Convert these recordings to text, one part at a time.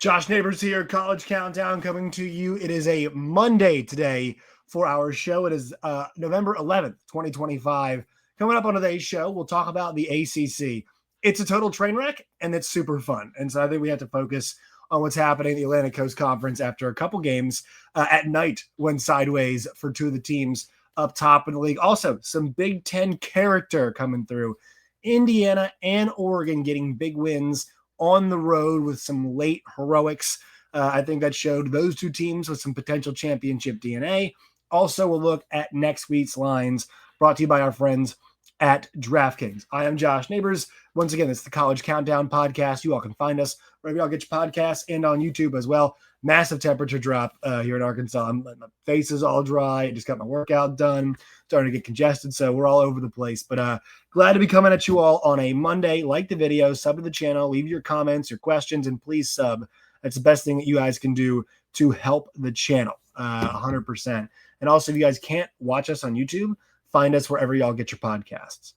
Josh Neighbors here, College Countdown coming to you. It is a Monday today for our show. It is November 11th, 2025. Coming up on today's show, we'll talk about the ACC. It's a total train wreck, and it's super fun. And so I think we have to focus on what's happening in the Atlantic Coast Conference after a couple games at night went sideways for two of the teams up top in the league. Also, some Big Ten character coming through. Indiana and Oregon getting big wins on the road with some late heroics. I think that showed those two teams with some potential championship DNA. Also, we'll look at next week's lines brought to you by our friends at Draftkings. I am Josh Neighbors. Once again, it's the College Countdown podcast. You all can find us wherever y'all get your podcasts and on YouTube as well. Massive temperature drop here in Arkansas. My face is all dry. I just got my workout done. Starting to get congested, so we're all over the place. But glad to be coming at you all on a Monday. Like the video, sub to the channel, leave your comments, your questions, and please sub. That's the best thing that you guys can do to help the channel, 100%. And also, if you guys can't watch us on YouTube, find us wherever y'all get your podcasts.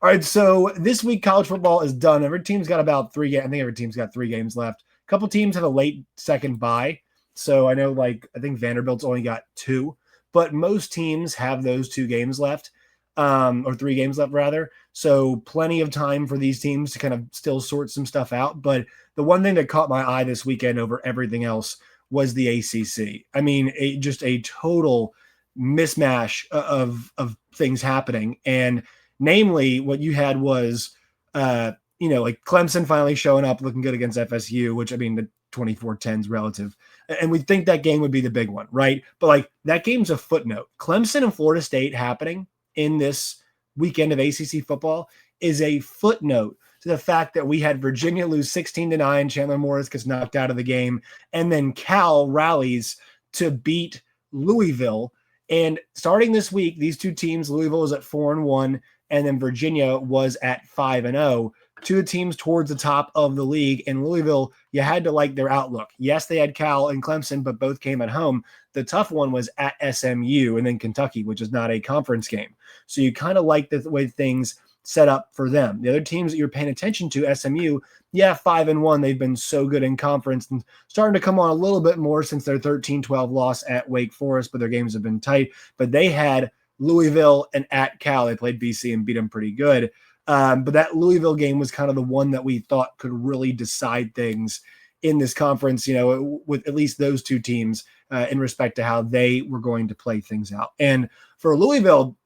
All right, so this week college football is done. Every team's got about 3 games. I think every team's got 3 games left. A couple teams have a late second bye. So I know, I think Vanderbilt's only got 2. But most teams have those 2 games left, or 3 games left, rather. So plenty of time for these teams to kind of still sort some stuff out. But the one thing that caught my eye this weekend over everything else was the ACC. I mean, just a total mismatch of things happening. And namely, what you had was, Clemson finally showing up looking good against FSU, which, I mean, the 24-10's relative. And we think that game would be the big one, right? But that game's a footnote. Clemson and Florida State happening in this weekend of ACC football is a footnote to the fact that we had Virginia lose 16-9. Chandler Morris gets knocked out of the game. And then Cal rallies to beat Louisville. And starting this week, these two teams, Louisville is at 4-1, and then Virginia was at 5-0. 2 teams towards the top of the league. In Louisville, you had to like their outlook. Yes, they had Cal and Clemson, but both came at home. The tough one was at SMU and then Kentucky, which is not a conference game. So you kind of like the way things set up for them. The other teams that you're paying attention to, SMU, 5-1. They've been so good in conference and starting to come on a little bit more since their 13-12 loss at Wake Forest, but their games have been tight. But they had Louisville and at Cal. They played BC and beat them pretty good. But that Louisville game was kind of the one that we thought could really decide things in this conference, with at least those 2 teams in respect to how they were going to play things out. And for Louisville,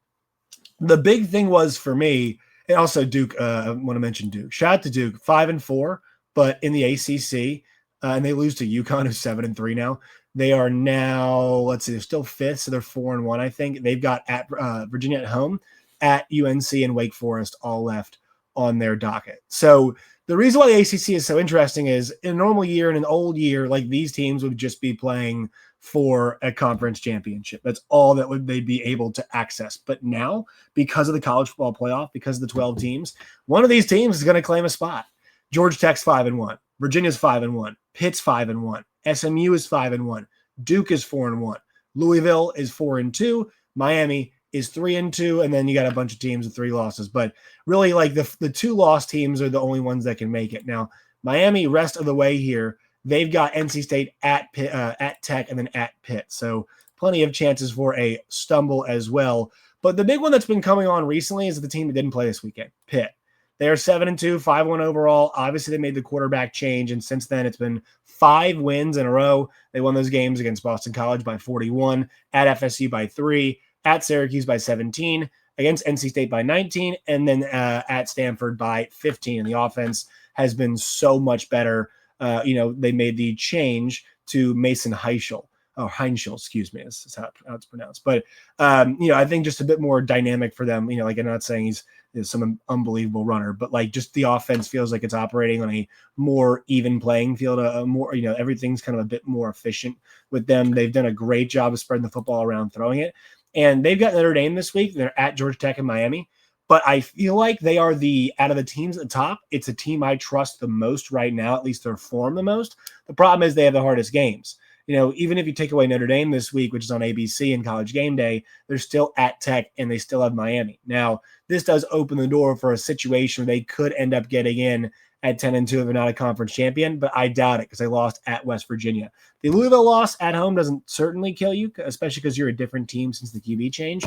the big thing was for me, and also Duke, I want to mention Duke. Shout out to Duke, 5-4, but in the ACC, and they lose to UConn, who's 7-3 now. They are now, they're still 5th, so they're 4-1, I think. They've got at Virginia at home, at UNC and Wake Forest all left on their docket. So the reason why the ACC is so interesting is in a normal year and an old year, these teams would just be playing for a conference championship. That's all that they'd be able to access. But now, because of the college football playoff, because of the 12 teams, one of these teams is going to claim a spot. Georgia Tech's 5-1. Virginia's 5-1. Pitt's 5-1. SMU is 5-1. Duke is 4-1. Louisville is 4-2. Miami is 3-2, and then you got a bunch of teams with 3 losses. But really, the 2 lost teams are the only ones that can make it. Now, Miami, rest of the way here, they've got NC State at Pitt, at Tech, and then at Pitt. So plenty of chances for a stumble as well. But the big one that's been coming on recently is the team that didn't play this weekend, Pitt. They are 7-2, 5-1 overall. Obviously, they made the quarterback change, and since then, it's been 5 wins in a row. They won those games against Boston College by 41, at FSU by 3, at Syracuse by 17, against NC State by 19, and then at Stanford by 15. And the offense has been so much better. They made the change to Mason Heischel. Heinschel, excuse me, is how it's pronounced. But, I think just a bit more dynamic for them. I'm not saying he's some unbelievable runner, but just the offense feels like it's operating on a more even playing field, a more, everything's kind of a bit more efficient with them. They've done a great job of spreading the football around, throwing it. And they've got Notre Dame this week. They're at Georgia Tech and Miami. But I feel like they are out of the teams at the top, it's a team I trust the most right now, at least their form the most. The problem is they have the hardest games. Even if you take away Notre Dame this week, which is on ABC and College Game Day, they're still at Tech and they still have Miami. Now, this does open the door for a situation where they could end up getting in at 10-2 if they're not a conference champion, but I doubt it because they lost at West Virginia. The Louisville loss at home doesn't certainly kill you, especially because you're a different team since the QB change.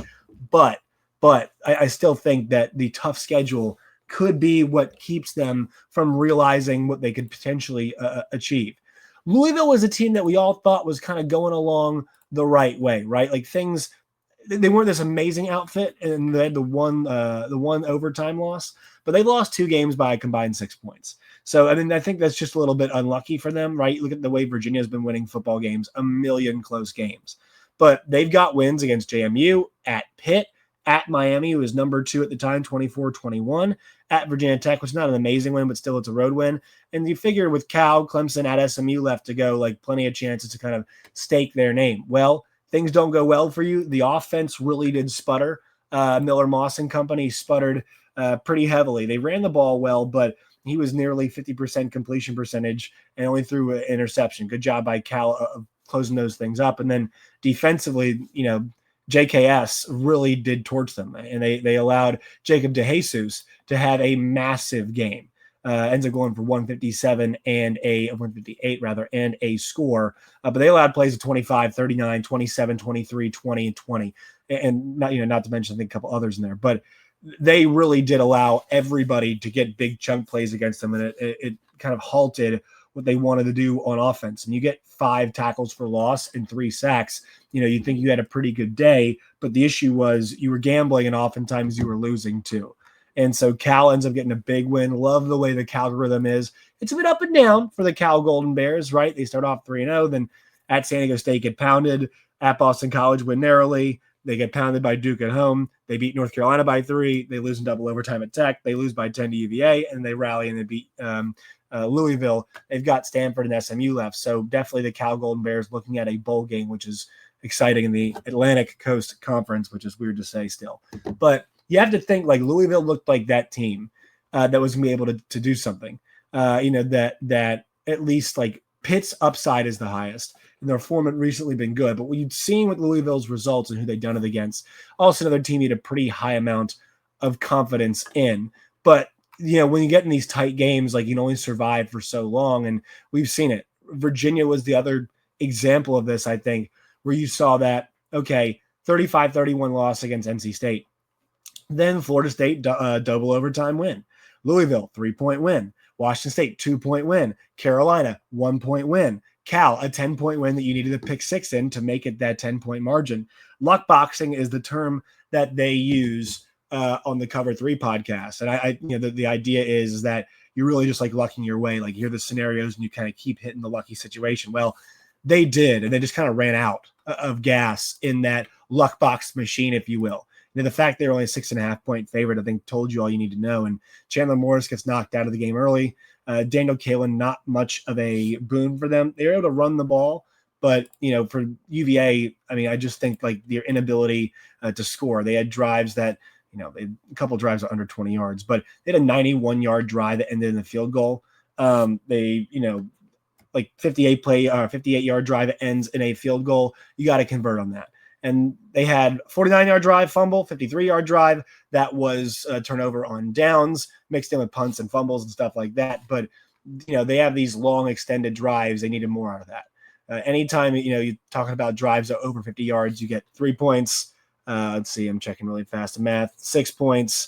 But I still think that the tough schedule could be what keeps them from realizing what they could potentially achieve. Louisville was a team that we all thought was kind of going along the right way, right? Like things, they weren't this amazing outfit, and they had the one overtime loss, but they lost 2 games by a combined 6 points. So, I mean, I think that's just a little bit unlucky for them, right? Look at the way Virginia has been winning football games, a million close games. But they've got wins against JMU, at Pitt, at Miami, who was number 2 at the time, 24-21, at Virginia Tech, which is not an amazing win, but still it's a road win. And you figure with Cal, Clemson, at SMU left to go, like plenty of chances to kind of stake their name. Well, things don't go well for you. The offense really did sputter. Miller Moss and company sputtered pretty heavily. They ran the ball well, but he was nearly 50% completion percentage and only threw an interception. Good job by Cal of closing those things up. And then defensively, JKS really did torch them, and they allowed Jacob DeJesus to have a massive game. Ends up going for 157 and 158 rather, and a score. But they allowed plays of 25, 39, 27, 23, 20, and 20, and not to mention I think a couple others in there. But they really did allow everybody to get big chunk plays against them, and it kind of halted what they wanted to do on offense. And you get 5 tackles for loss and 3 sacks. You think you had a pretty good day, but the issue was you were gambling and oftentimes you were losing too. And so Cal ends up getting a big win. Love the way the Cal algorithm is. It's a bit up and down for the Cal Golden Bears, right? They start off 3-0, then at San Diego State get pounded, at Boston College win narrowly. They get pounded by Duke at home. They beat North Carolina by 3. They lose in double overtime at Tech. They lose by 10 to UVA, and they rally and they beat Louisville. They've got Stanford and SMU left. So definitely the Cal Golden Bears looking at a bowl game, which is exciting in the Atlantic Coast Conference, which is weird to say still. But you have to think like Louisville looked like that team that was going to be able to do something. That at least like Pitt's upside is the highest. And their form had recently been good. But what you've seen with Louisville's results and who they've done it against, also another team you had a pretty high amount of confidence in. But when you get in these tight games, like you can only survive for so long. And we've seen it. Virginia was the other example of this, I think, where you saw that, okay, 35-31 loss against NC State. Then Florida State, double overtime win. Louisville, 3-point win. Washington State, 2-point win. Carolina, 1-point win. Cal, a 10-point win that you needed to pick 6 in to make it that 10-point margin. Luck boxing is the term that they use on the Cover 3 podcast. And the idea is that you're really just like lucking your way. Like you hear the scenarios and you kind of keep hitting the lucky situation. Well, they did, and they just kind of ran out of gas in that luck box machine, if you will. The fact they're only a 6.5-point favorite, I think, told you all you need to know. And Chandler Morris gets knocked out of the game early. Daniel Kalen, not much of a boon for them. They were able to run the ball, but for UVA, I mean, I just think like their inability to score. They had drives that a couple drives under 20 yards, but they had a 91-yard drive that ended in a field goal. They like 58-yard drive that ends in a field goal. You got to convert on that. And they had 49-yard drive fumble, 53-yard drive that was a turnover on downs, mixed in with punts and fumbles and stuff like that. But they have these long extended drives. They needed more out of that. Anytime you're talking about drives over 50 yards, you get 3 points. Let's see, I'm checking really fast. The math, 6 points.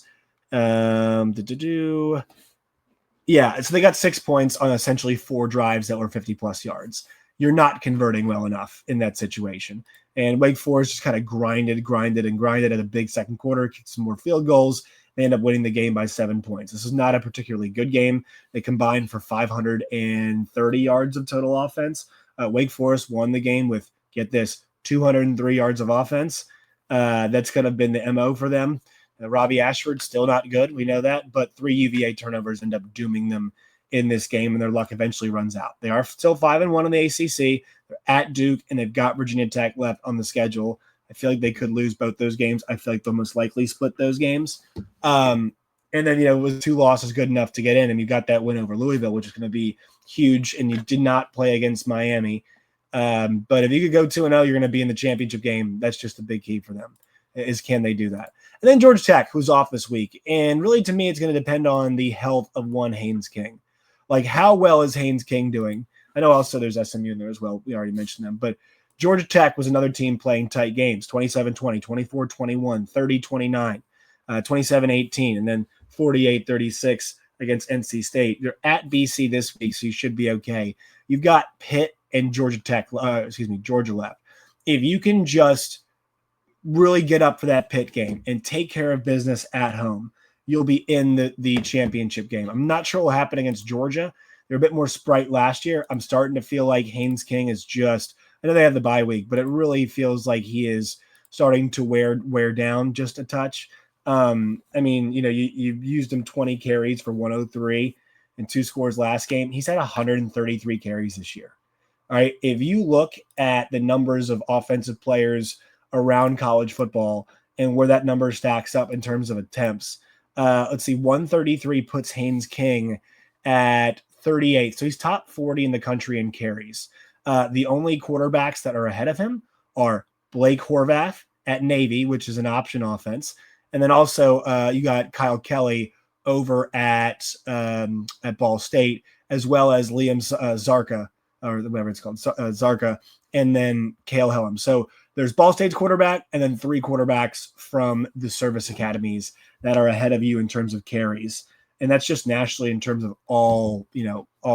Yeah, so they got 6 points on essentially 4 drives that were 50-plus yards. You're not converting well enough in that situation. And Wake Forest just kind of grinded at a big second quarter, kicked some more field goals. They end up winning the game by 7 points. This is not a particularly good game. They combined for 530 yards of total offense. Wake Forest won the game with, get this, 203 yards of offense. That's kind of been the MO for them. Robbie Ashford, still not good. We know that. But 3 UVA turnovers end up dooming them in this game, and their luck eventually runs out. They are still 5-1 in the ACC. They're at Duke, and they've got Virginia Tech left on the schedule. I feel like they could lose both those games. I feel like they'll most likely split those games. And then, with 2 losses good enough to get in, and you got that win over Louisville, which is going to be huge, and you did not play against Miami. But if you could go 2-0, you're going to be in the championship game. That's just a big key for them, is can they do that? And then Georgia Tech, who's off this week. And really, to me, it's going to depend on the health of one Haynes King. Like, how well is Haynes King doing? I know also there's SMU in there as well. We already mentioned them. But Georgia Tech was another team playing tight games, 27-20, 24-21, 30-29, 27-18, and then 48-36 against NC State. You're at BC this week, so you should be okay. You've got Pitt and Georgia left. If you can just really get up for that Pitt game and take care of business at home, you'll be in the championship game. I'm not sure what will happen against Georgia. They're a bit more sprite last year. I'm starting to feel like Haynes King is just, I know they have the bye week, but it really feels like he is starting to wear down just a touch. I mean, you used him 20 carries for 103 and 2 scores last game. He's had 133 carries this year. All right. If you look at the numbers of offensive players around college football and where that number stacks up in terms of attempts, let's see, 133 puts Haynes King at 38. So he's top 40 in the country in carries. The only quarterbacks that are ahead of him are Blake Horvath at Navy, which is an option offense. And then also you got Kyle Kelly over at Ball State, as well as Liam Zarka, or whatever it's called, Zarka, and then Cale Helm. So there's Ball State's quarterback and then 3 quarterbacks from the service academies that are ahead of you in terms of carries. And that's just nationally in terms of all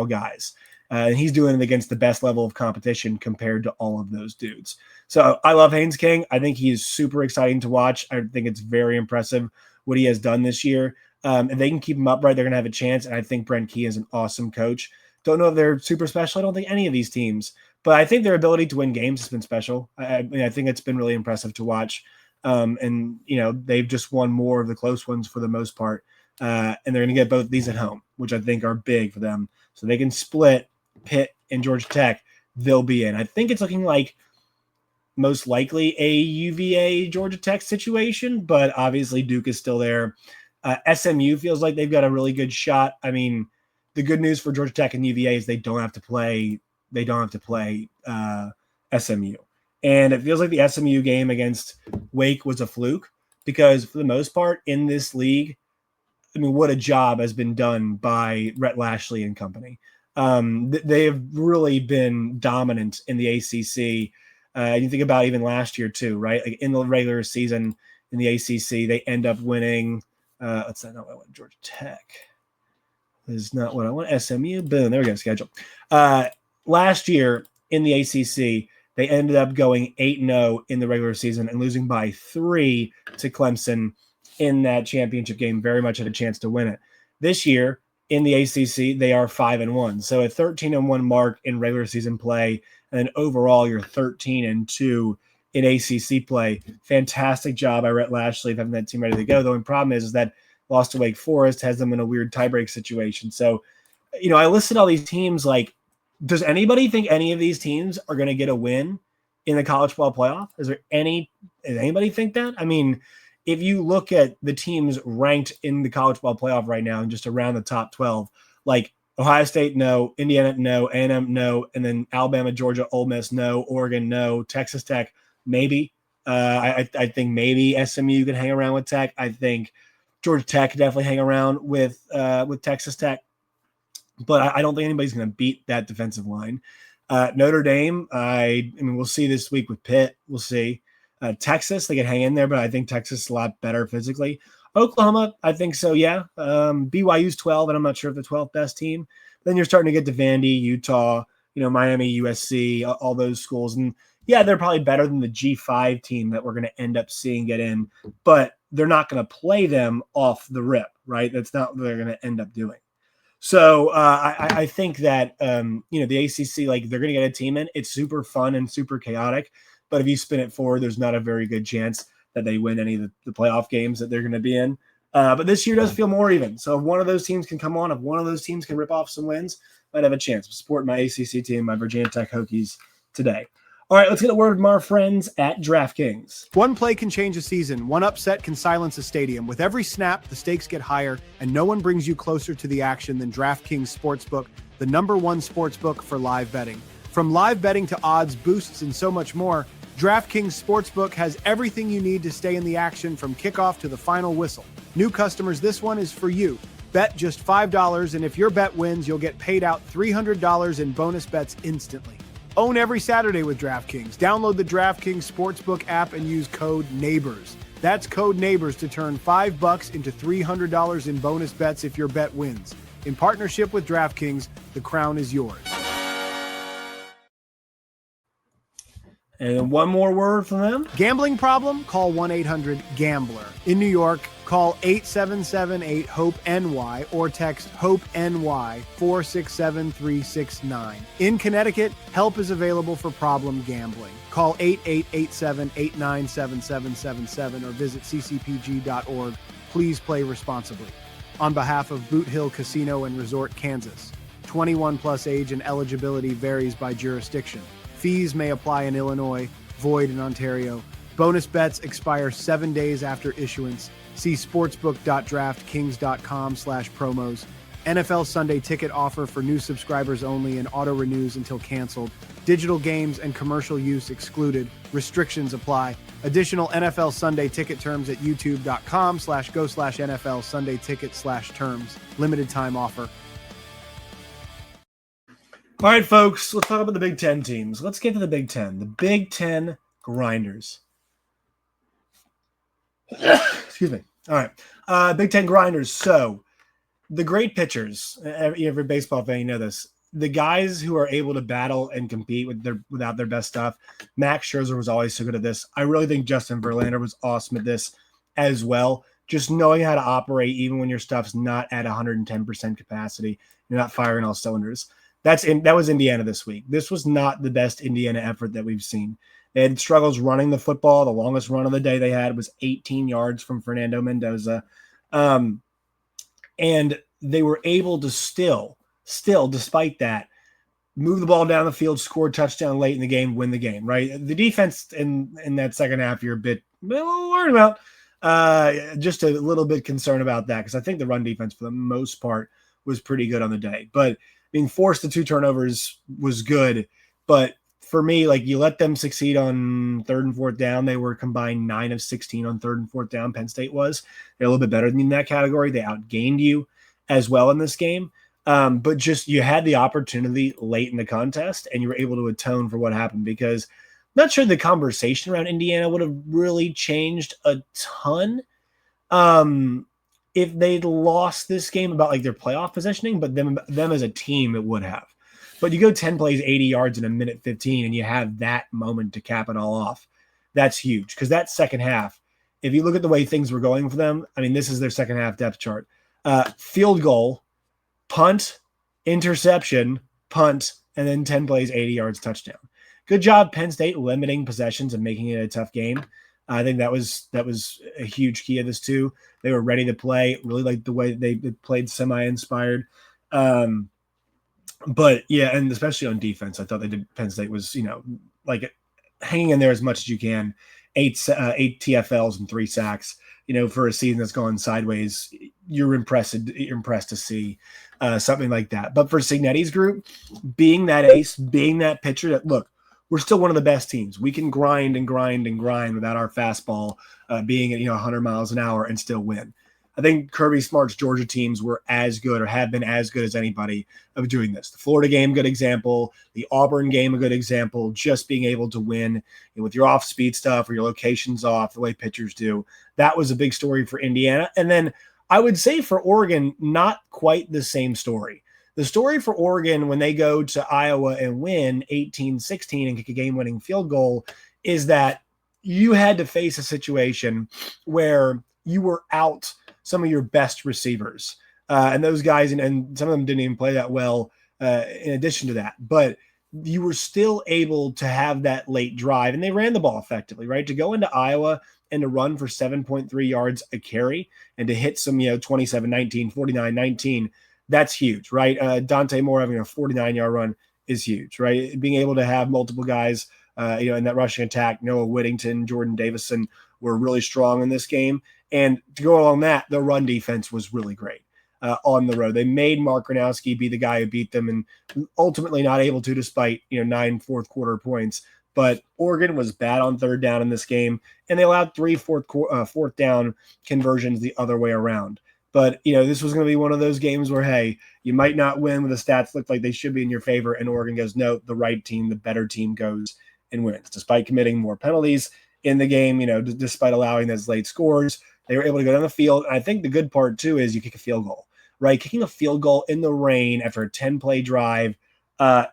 guys. And he's doing it against the best level of competition compared to all of those dudes. So I love Haynes King. I think he is super exciting to watch. I think it's very impressive what he has done this year. If they can keep him upright, they're going to have a chance. And I think Brent Key is an awesome coach. Don't know if they're super special. I don't think any of these teams, but I think their ability to win games has been special. I think it's been really impressive to watch. And they've just won more of the close ones for the most part. And they're going to get both these at home, which I think are big for them. So they can split Pitt and Georgia Tech. They'll be in. I think it's looking like most likely a UVA Georgia Tech situation, but obviously Duke is still there. SMU feels like they've got a really good shot. I mean, the good news for Georgia Tech and UVA is they don't have to play SMU. And it feels like the SMU game against Wake was a fluke because for the most part in this league, I mean, what a job has been done by Rhett Lashley and company. They have really been dominant in the ACC. You think about even last year too, right? Like in the regular season in the ACC, they end up winning. That's not what I want. Georgia Tech is not what I want. SMU, boom, there we go. Schedule. Last year in the ACC, they ended up going 8-0 in the regular season and losing by 3 to Clemson in that championship game. Very much had a chance to win it. This year in the ACC, they are 5-1. So a 13-1 mark in regular season play, and then overall you're 13-2 in ACC play. Fantastic job by Rhett Lashley of having that team ready to go. The only problem is that lost to Wake Forest has them in a weird tiebreak situation. So, I listed all these teams. Like, does anybody think any of these teams are going to get a win in the college football playoff? Does anybody think that? I mean, if you look at the teams ranked in the college football playoff right now and just around the top 12, like Ohio State, no, Indiana, no, A&M, no, and then Alabama, Georgia, Ole Miss, no, Oregon, no, Texas Tech, maybe. I think maybe SMU could hang around with Tech. I think Georgia Tech could definitely hang around with Texas Tech. But I don't think anybody's going to beat that defensive line. Notre Dame, I mean, we'll see this week with Pitt. We'll see. Texas, they can hang in there, but I think Texas is a lot better physically. Oklahoma, I think so, yeah. BYU's 12, and I'm not sure if the 12th best team. Then you're starting to get to Vandy, Utah, Miami, USC, all those schools. And, yeah, they're probably better than the G5 team that we're going to end up seeing get in. But they're not going to play them off the rip, right? That's not what they're going to end up doing. So I think that, the ACC, like they're going to get a team in. It's super fun and super chaotic. But if you spin it forward, there's not a very good chance that they win any of the playoff games that they're going to be in. But this year does feel more even. So if one of those teams can come on, if one of those teams can rip off some wins, might have a chance. Support my ACC team, my Virginia Tech Hokies today. All right, let's get a word from our friends at Draftkings. One play can change a season. One upset can silence a stadium. With every snap, the stakes get higher, and no one brings you closer to the action than Draftkings Sportsbook, the #1 sportsbook for live betting. From live betting to odds, boosts, and so much more, DraftKings Sportsbook has everything you need to stay in the action from kickoff to the final whistle. New customers, this one is for you. Bet just $5, and if your bet wins, you'll get paid out $300 in bonus bets instantly. Own every Saturday with DraftKings. Download the DraftKings Sportsbook app and use code NEIGHBORS. That's code NEIGHBORS to turn $5 into $300 in bonus bets if your bet wins. In partnership with DraftKings, the crown is yours. And one more word from them. Gambling problem? Call 1-800-GAMBLER. In New York, call 877-8-HOPE-NY or text HOPE-NY 467-369. In Connecticut, help is available for problem gambling. Call 8887-897777 or visit ccpg.org. Please play responsibly. On behalf of Boot Hill Casino and Resort, Kansas. 21 plus age and eligibility varies by jurisdiction. Fees may apply in Illinois, void in Ontario. Bonus bets expire 7 days after issuance. See sportsbook.draftkings.com/promos. NFL Sunday ticket offer for new subscribers only and auto renews until canceled. Digital games and commercial use excluded. Restrictions apply. Additional NFL Sunday ticket terms at youtube.com/go/NFL Sunday ticket/terms. Limited time offer. All right, folks, let's talk about the Big Ten teams. Let's get to the Big Ten. The Big Ten Grinders. Excuse me. All right. Big Ten Grinders. So the great pitchers, every baseball fan, you know this. The guys who are able to battle and compete without their best stuff. Max Scherzer was always so good at this. I really think Justin Verlander was awesome at this as well. Just knowing how to operate even when your stuff's not at 110% capacity. You're not firing all cylinders. That was Indiana this week. This was not the best Indiana effort that we've seen. They had struggles running the football. The longest run of the day they had was 18 yards from Fernando Mendoza. And they were able to still, despite that, move the ball down the field, score a touchdown late in the game, win the game, right? The defense in that second half, you're a little worried about. Just a little bit concerned about that because I think the run defense for the most part was pretty good on the day. But being forced to 2 turnovers was good, but for me, like you let them succeed on 3rd and 4th down. They were combined 9 of 16 on 3rd and 4th down. Penn State was. They're a little bit better than in that category. They outgained you as well in this game. But just you had the opportunity late in the contest, and you were able to atone for what happened because I'm not sure the conversation around Indiana would have really changed a ton. If they'd lost this game about like their playoff positioning, but them as a team, it would have. But you go 10 plays, 80 yards in a minute 15, and you have that moment to cap it all off. That's huge because that second half, if you look at the way things were going for them, I mean, this is their second half depth chart. Field goal, punt, interception, punt, and then 10 plays, 80 yards, touchdown. Good job, Penn State, limiting possessions and making it a tough game. I think that was a huge key of this too. They were ready to play. Really liked the way they played semi-inspired. But yeah, and especially on defense, I thought Penn State was, like hanging in there as much as you can. 8 TFLs and 3 sacks. For a season that's gone sideways, you're impressed to see something like that. But for Cignetti's group, being that ace, being that pitcher, that look. We're still one of the best teams. We can grind and grind and grind without our fastball being at 100 miles an hour and still win. I think Kirby Smart's Georgia teams were as good or have been as good as anybody of doing this. The Florida game, good example. The Auburn game, a good example. Just being able to win with your off-speed stuff or your locations off the way pitchers do. That was a big story for Indiana. And then I would say for Oregon, not quite the same story. The story for Oregon when they go to Iowa and win 18-16 and kick a game-winning field goal is that you had to face a situation where you were out some of your best receivers. And those guys, and some of them didn't even play that well in addition to that. But you were still able to have that late drive, and they ran the ball effectively, right? To go into Iowa and to run for 7.3 yards a carry and to hit some, 27-19, 49-19, that's huge, right? Dante Moore having a 49-yard run is huge, right? Being able to have multiple guys, in that rushing attack, Noah Whittington, Jordan Davison were really strong in this game. And to go along that, the run defense was really great on the road. They made Mark Gronowski be the guy who beat them and ultimately not able to despite, 9 fourth quarter points. But Oregon was bad on 3rd down in this game, and they allowed 3 fourth down conversions the other way around. But, this was going to be one of those games where, hey, you might not win when the stats look like they should be in your favor, and Oregon goes, no, the right team, the better team goes and wins. Despite committing more penalties in the game, despite allowing those late scores, they were able to go down the field. And I think the good part, too, is you kick a field goal, right? Kicking a field goal in the rain after a 10-play drive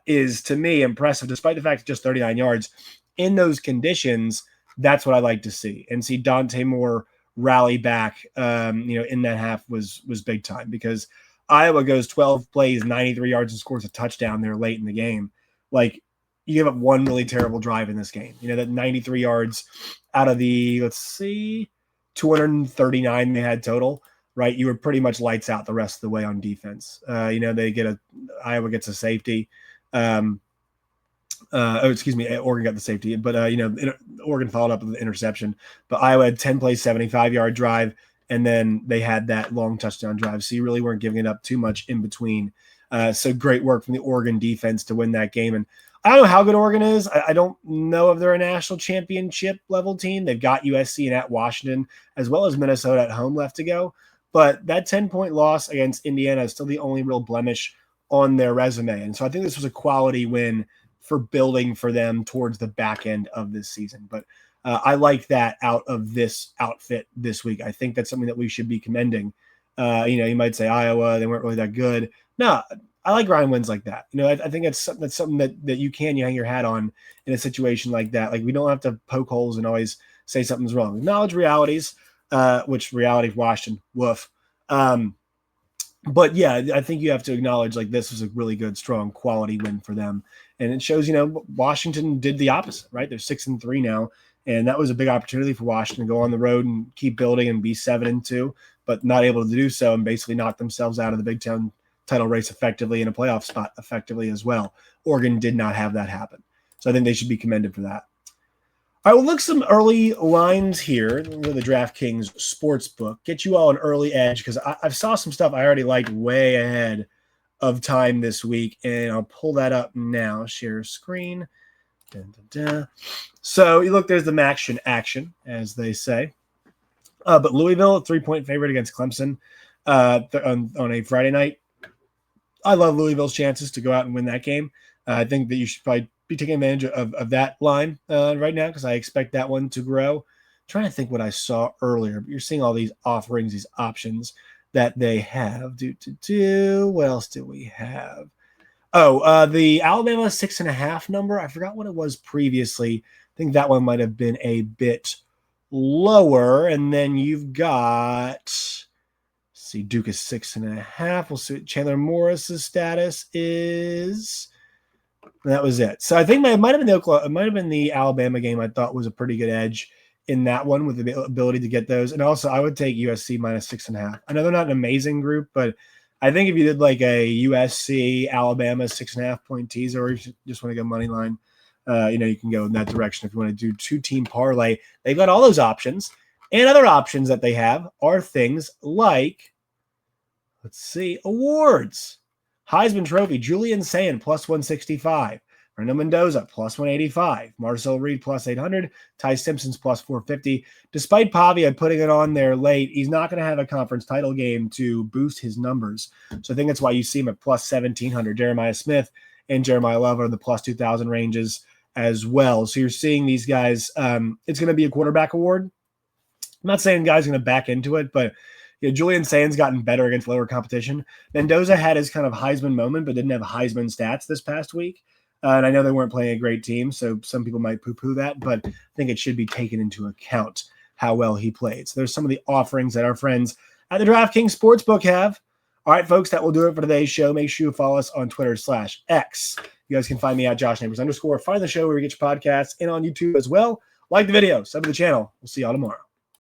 is, to me, impressive, despite the fact it's just 39 yards. In those conditions, that's what I like to see. And see Dante Moore rally back, in that half was big time, because Iowa goes 12 plays, 93 yards, and scores a touchdown there late in the game. Like, you give up one really terrible drive in this game. That 93 yards out of the, 239 they had total, right? You were pretty much lights out the rest of the way on defense. Iowa gets a safety. Oregon got the safety, but Oregon followed up with the interception. But Iowa had 10 plays, 75-yard drive, and then they had that long touchdown drive. So you really weren't giving it up too much in between. So great work from the Oregon defense to win that game. And I don't know how good Oregon is. I don't know if they're a national championship level team. They've got USC and at Washington, as well as Minnesota at home left to go. But that 10-point loss against Indiana is still the only real blemish on their resume. And so I think this was a quality win for building for them towards the back end of this season. But I like that out of this outfit this week. I think that's something that we should be commending. You might say Iowa, they weren't really that good. No, I like grind wins like that. I think that's something that you hang your hat on in a situation like that. Like, we don't have to poke holes and always say something's wrong. Acknowledge realities, which reality of Washington, woof. But yeah, I think you have to acknowledge, like, this was a really good, strong, quality win for them. And it shows, Washington did the opposite, right? They're 6-3 now. And that was a big opportunity for Washington to go on the road and keep building and be 7-2, but not able to do so, and basically knock themselves out of the Big Ten title race effectively in a playoff spot effectively as well. Oregon did not have that happen. So I think they should be commended for that. All right, we'll look some early lines here. The Draftkings Sportsbook. Get you all an early edge, because I saw some stuff I already liked way ahead of time this week, and I'll pull that up now. Share screen. Dun, dun, dun. So you look, there's the action, as they say. But Louisville, 3-point favorite against Clemson on a Friday night. I love Louisville's chances to go out and win that game. I think that you should probably be taking advantage of that line right now, because I expect that one to grow. I'm trying to think what I saw earlier, but you're seeing all these offerings, these options that they have. What else do we have? The Alabama 6.5 number. I forgot what it was previously. I think that one might have been a bit lower. And then you've got, Duke is 6.5. We'll see what Chandler Morris's status is. And that was it. So I think it might have been the Alabama game. I thought was a pretty good edge in that one, with the ability to get those. And also, I would take USC minus 6.5. I know they're not an amazing group, but I think if you did like a USC Alabama 6.5 point teaser, or you just want to go money line, you can go in that direction. If you want to do 2-team parlay, they've got all those options. And other options that they have are things like, awards. Heisman Trophy, Julian Sayin plus 165. Fernando Mendoza plus 185. Marcel Reed plus 800. Ty Simpson's plus 450. Despite Pavia putting it on there late, he's not going to have a conference title game to boost his numbers. So I think that's why you see him at plus 1,700. Jeremiah Smith and Jeremiah Love are in the plus 2,000 ranges as well. So you're seeing these guys. It's going to be a quarterback award. I'm not saying guys are going to back into it, but Julian Sayin's gotten better against lower competition. Mendoza had his kind of Heisman moment, but didn't have Heisman stats this past week. And I know they weren't playing a great team, so some people might poo-poo that, but I think it should be taken into account how well he played. So there's some of the offerings that our friends at the DraftKings Sportsbook have. All right, folks, that will do it for today's show. Make sure you follow us on Twitter/X. You guys can find me at @JoshNeighbors_. Find the show where we get your podcasts, and on YouTube as well. Like the video, sub to the channel. We'll see y'all tomorrow.